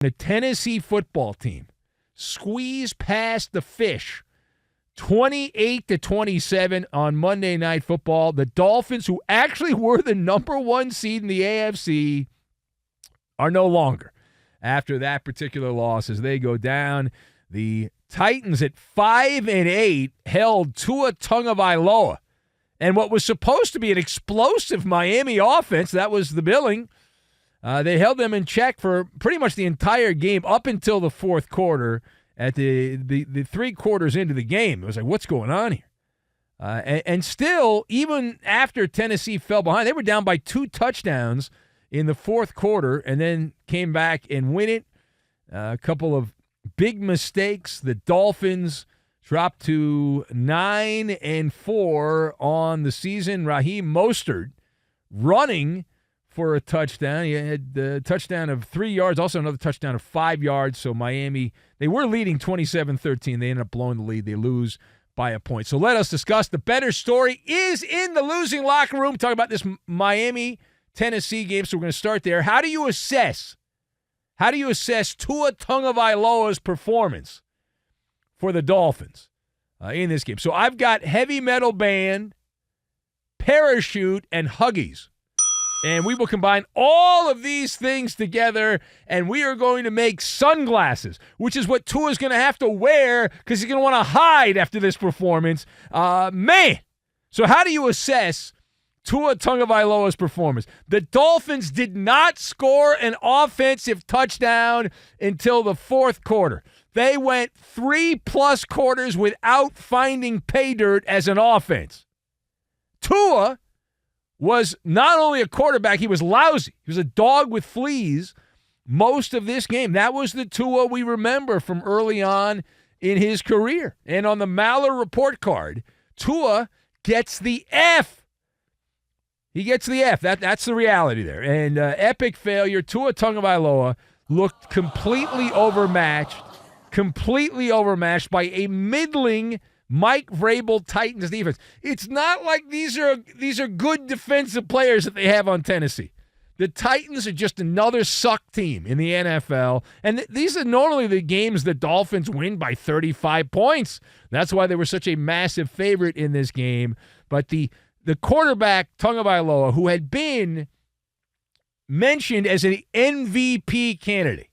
The Tennessee football team squeezed past the Fish 28-27 on Monday Night Football. The Dolphins, who actually were the number one seed in the AFC, are no longer after that particular loss as they go down. The Titans at 5-8 held Tua Tagovailoa, and what was supposed to be an explosive Miami offense, that was the billing. They held them in check for pretty much the entire game up until the fourth quarter. At the 3 quarters into the game, it was like, what's going on here? And still, even after Tennessee fell behind, they were down by 2 touchdowns in the fourth quarter and then came back and win it. A couple of big mistakes. The Dolphins dropped to 9-4 on the season. Raheem Mostert running for a touchdown. He had a touchdown of 3 yards, also another touchdown of 5 yards. So Miami, they were leading 27-13. They ended up blowing the lead. They lose by a point. So let us discuss. The better story is in the losing locker room. Talking about this Miami-Tennessee game. So we're going to start there. How do you assess Tua Tagovailoa's performance for the Dolphins in this game? So I've got heavy metal band, parachute, and Huggies. And we will combine all of these things together, and we are going to make sunglasses, which is what Tua's going to have to wear because he's going to want to hide after this performance. Man! So how do you assess Tua Tagovailoa's performance? The Dolphins did not score an offensive touchdown until the fourth quarter. They went 3+ quarters without finding pay dirt as an offense. Tua was not only a quarterback, he was lousy. He was a dog with fleas most of this game. That was the Tua we remember from early on in his career. And on the MALLER report card, Tua gets the F. He gets the F. That's the reality there. And epic failure. Tua Tagovailoa looked completely overmatched by a middling Mike Vrabel Titans defense. It's not like these are good defensive players that they have on Tennessee. The Titans are just another suck team in the NFL, and these are normally the games the Dolphins win by 35 points. That's why they were such a massive favorite in this game. But the quarterback, Tagovailoa, who had been mentioned as an MVP candidate,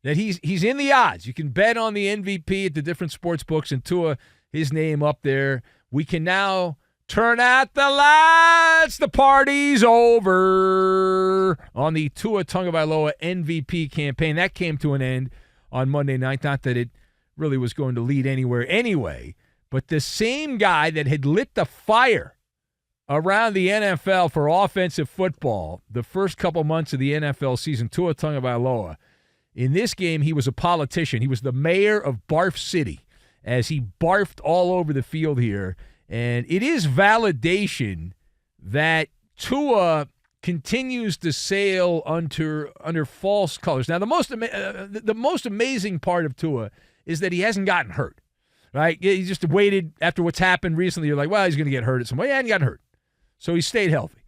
that he's in the odds. You can bet on the MVP at the different sports books, and Tua, his name up there. We can now turn out the lights. The party's over on the Tua Tagovailoa MVP campaign. That came to an end on Monday night. Not that it really was going to lead anywhere anyway, but the same guy that had lit the fire around the NFL for offensive football the first couple months of the NFL season, Tua Tagovailoa, in this game, he was a politician. He was the mayor of Barf City as he barfed all over the field here. And it is validation that Tua continues to sail under false colors. Now, the most amazing part of Tua is that he hasn't gotten hurt, right? He just waited after what's happened recently. You're like, well, he's going to get hurt at some point. He hadn't gotten hurt. So he stayed healthy.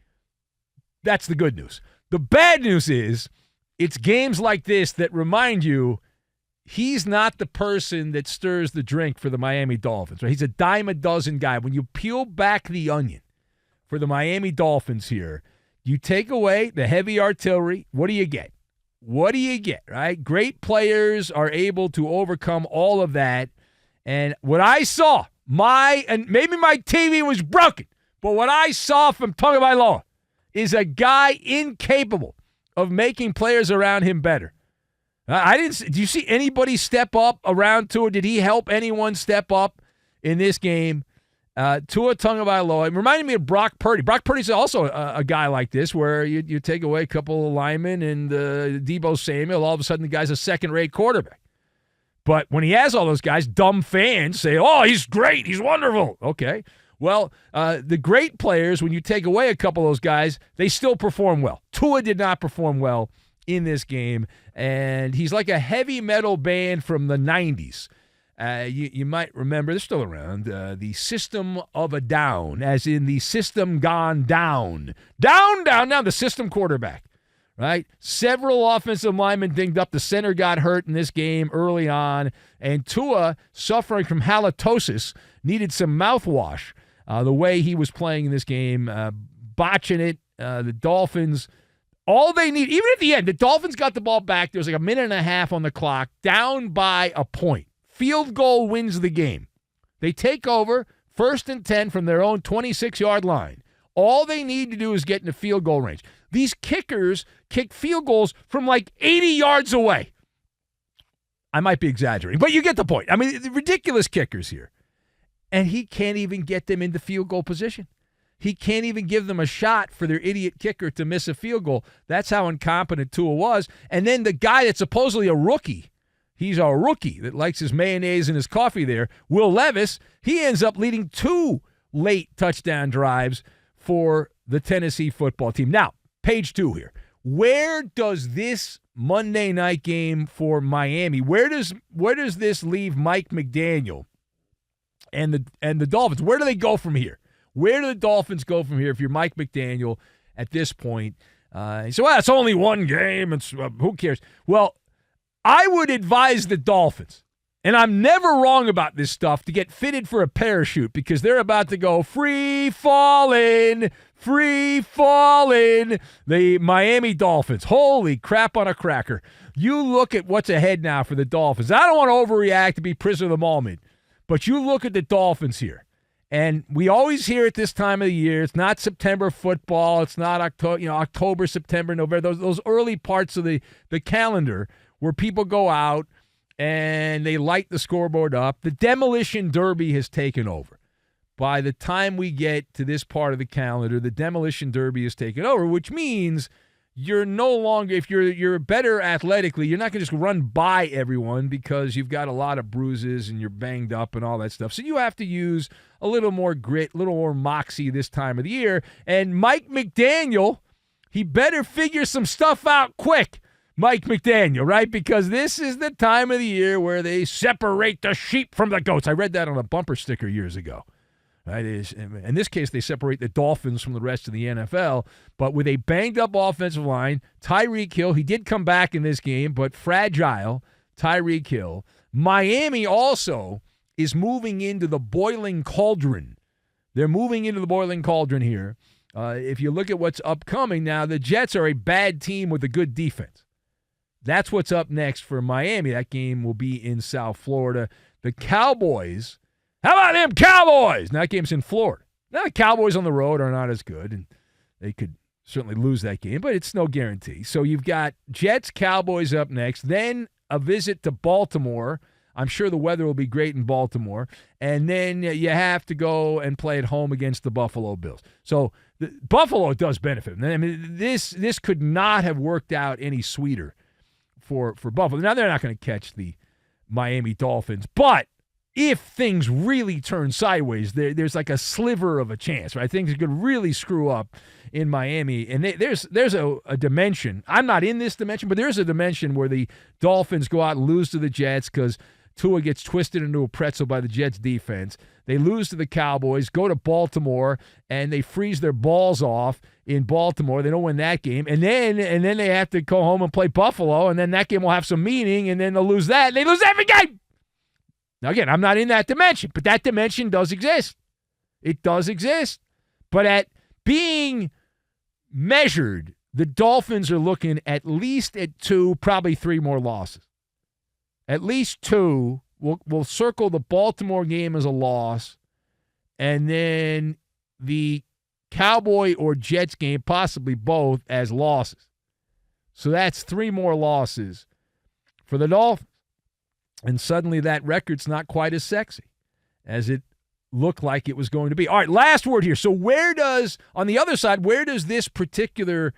That's the good news. The bad news is it's games like this that remind you he's not the person that stirs the drink for the Miami Dolphins. Right? He's a dime a dozen guy. When you peel back the onion for the Miami Dolphins here, you take away the heavy artillery. What do you get? Right? Great players are able to overcome all of that. And what I saw, and maybe my TV was broken, but what I saw from Tagovailoa is a guy incapable of making players around him better. Do you see anybody step up around Tua? Did he help anyone step up in this game? Tua Tagovailoa, it reminded me of Brock Purdy. Brock Purdy's also a guy like this where you take away a couple of linemen and Deebo Samuel, all of a sudden the guy's a second-rate quarterback. But when he has all those guys, dumb fans say, oh, he's great, he's wonderful. Okay. Well, the great players, when you take away a couple of those guys, they still perform well. Tua did not perform well in this game, and he's like a heavy metal band from the 90s. You might remember, they're still around, the System of a Down, as in the system gone down. Down, the system quarterback. right? Several offensive linemen dinged up. The center got hurt in this game early on, and Tua, suffering from halitosis, needed some mouthwash the way he was playing in this game, botching it. The Dolphins, all they need, even at the end, the Dolphins got the ball back. There was like a minute and a half on the clock, down by a point. Field goal wins the game. They take over, 1st and 10 from their own 26-yard line. All they need to do is get in the field goal range. These kickers kick field goals from like 80 yards away. I might be exaggerating, but you get the point. I mean, ridiculous kickers here. And he can't even get them into field goal position. He can't even give them a shot for their idiot kicker to miss a field goal. That's how incompetent Tua was. And then the guy that's supposedly a rookie, he's a rookie that likes his mayonnaise and his coffee there, Will Levis, he ends up leading 2 late touchdown drives for the Tennessee football team. Now, page 2 here. Where does this Monday night game for Miami, where does this leave Mike McDaniel and the Dolphins? Where do they go from here? Where do the Dolphins go from here if you're Mike McDaniel at this point? You say, well, it's only one game. It's who cares? Well, I would advise the Dolphins, and I'm never wrong about this stuff, to get fitted for a parachute because they're about to go free falling, the Miami Dolphins. Holy crap on a cracker. You look at what's ahead now for the Dolphins. I don't want to overreact to be prisoner of the moment, but you look at the Dolphins here. And we always hear at this time of the year, it's not September football, it's not October, September, November, those early parts of the calendar where people go out and they light the scoreboard up. The demolition derby has taken over. By the time we get to this part of the calendar, the demolition derby has taken over, which means you're no longer, if you're better athletically, you're not going to just run by everyone because you've got a lot of bruises and you're banged up and all that stuff. So you have to use a little more grit, a little more moxie this time of the year. And Mike McDaniel, he better figure some stuff out quick. Mike McDaniel, right? Because this is the time of the year where they separate the sheep from the goats. I read that on a bumper sticker years ago. Right? In this case, they separate the Dolphins from the rest of the NFL. But with a banged-up offensive line, Tyreek Hill, he did come back in this game, but fragile Tyreek Hill. Miami also is moving into the boiling cauldron. They're moving into the boiling cauldron here. If you look at what's upcoming now, the Jets are a bad team with a good defense. That's what's up next for Miami. That game will be in South Florida. The Cowboys, how about them Cowboys? Now, that game's in Florida. Now, the Cowboys on the road are not as good, and they could certainly lose that game, but it's no guarantee. So you've got Jets, Cowboys up next, then a visit to Baltimore. I'm sure the weather will be great in Baltimore. And then you have to go and play at home against the Buffalo Bills. So Buffalo does benefit. I mean, this could not have worked out any sweeter for Buffalo. Now, they're not going to catch the Miami Dolphins, but if things really turn sideways, there's like a sliver of a chance, right? Things could really screw up in Miami. And there's a dimension. I'm not in this dimension, but there's a dimension where the Dolphins go out and lose to the Jets because Tua gets twisted into a pretzel by the Jets defense. They lose to the Cowboys, go to Baltimore, and they freeze their balls off in Baltimore. They don't win that game. And then they have to go home and play Buffalo, and then that game will have some meaning, and then they'll lose that, and they lose every game. Now, again, I'm not in that dimension, but that dimension does exist. It does exist. But at being measured, the Dolphins are looking at least at 2, probably 3 more losses. At least 2. We'll circle the Baltimore game as a loss, and then the Cowboy or Jets game, possibly both, as losses. So that's 3 more losses for the Dolphins. And suddenly that record's not quite as sexy as it looked like it was going to be. All right, last word here. So on the other side, where does this particular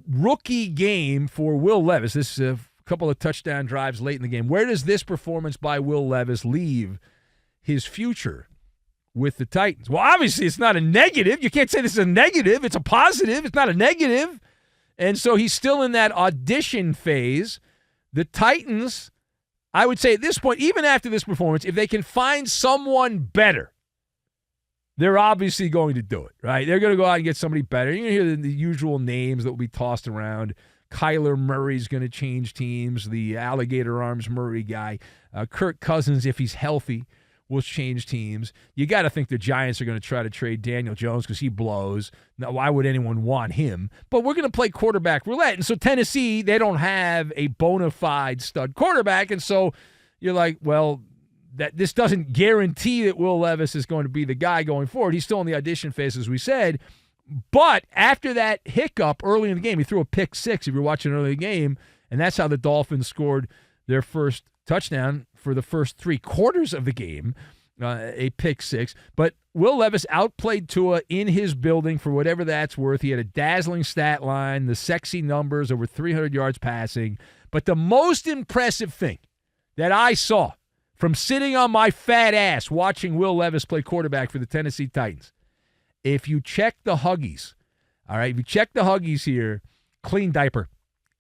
rookie game for Will Levis, this couple of touchdown drives late in the game, where does this performance by Will Levis leave his future with the Titans? Well, obviously it's not a negative. You can't say this is a negative. It's a positive. It's not a negative. And so he's still in that audition phase. The Titans, I would say at this point, even after this performance, if they can find someone better, they're obviously going to do it, right? They're going to go out and get somebody better. You're going to hear the usual names that will be tossed around. Kyler Murray's going to change teams, the alligator arms Murray guy. Kirk Cousins, if he's healthy, will change teams. You got to think the Giants are going to try to trade Daniel Jones because he blows. Now, why would anyone want him? But we're going to play quarterback roulette. And so Tennessee, they don't have a bona fide stud quarterback. And so you're like, well, that this doesn't guarantee that Will Levis is going to be the guy going forward. He's still in the audition phase, as we said. But after that hiccup early in the game, he threw a pick six if you're watching early in the game, and that's how the Dolphins scored their first touchdown for the first 3 quarters of the game, a pick six. But Will Levis outplayed Tua in his building for whatever that's worth. He had a dazzling stat line, the sexy numbers, over 300 yards passing. But the most impressive thing that I saw from sitting on my fat ass watching Will Levis play quarterback for the Tennessee Titans, if you check the Huggies, all right, if you check the Huggies here, clean diaper.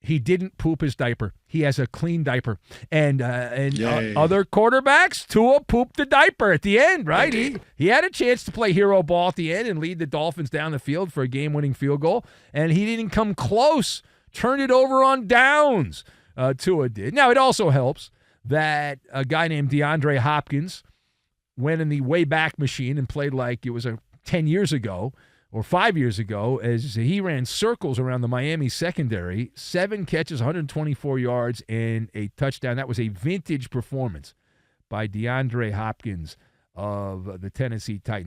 He didn't poop his diaper. He has a clean diaper. And other quarterbacks, Tua pooped the diaper at the end, right? He had a chance to play hero ball at the end and lead the Dolphins down the field for a game-winning field goal, and he didn't come close. Turned it over on downs, Tua did. Now, it also helps that a guy named DeAndre Hopkins went in the Wayback Machine and played like it was 10 years ago or 5 years ago, as he ran circles around the Miami secondary, 7 catches, 124 yards, and a touchdown. That was a vintage performance by DeAndre Hopkins of the Tennessee Titans.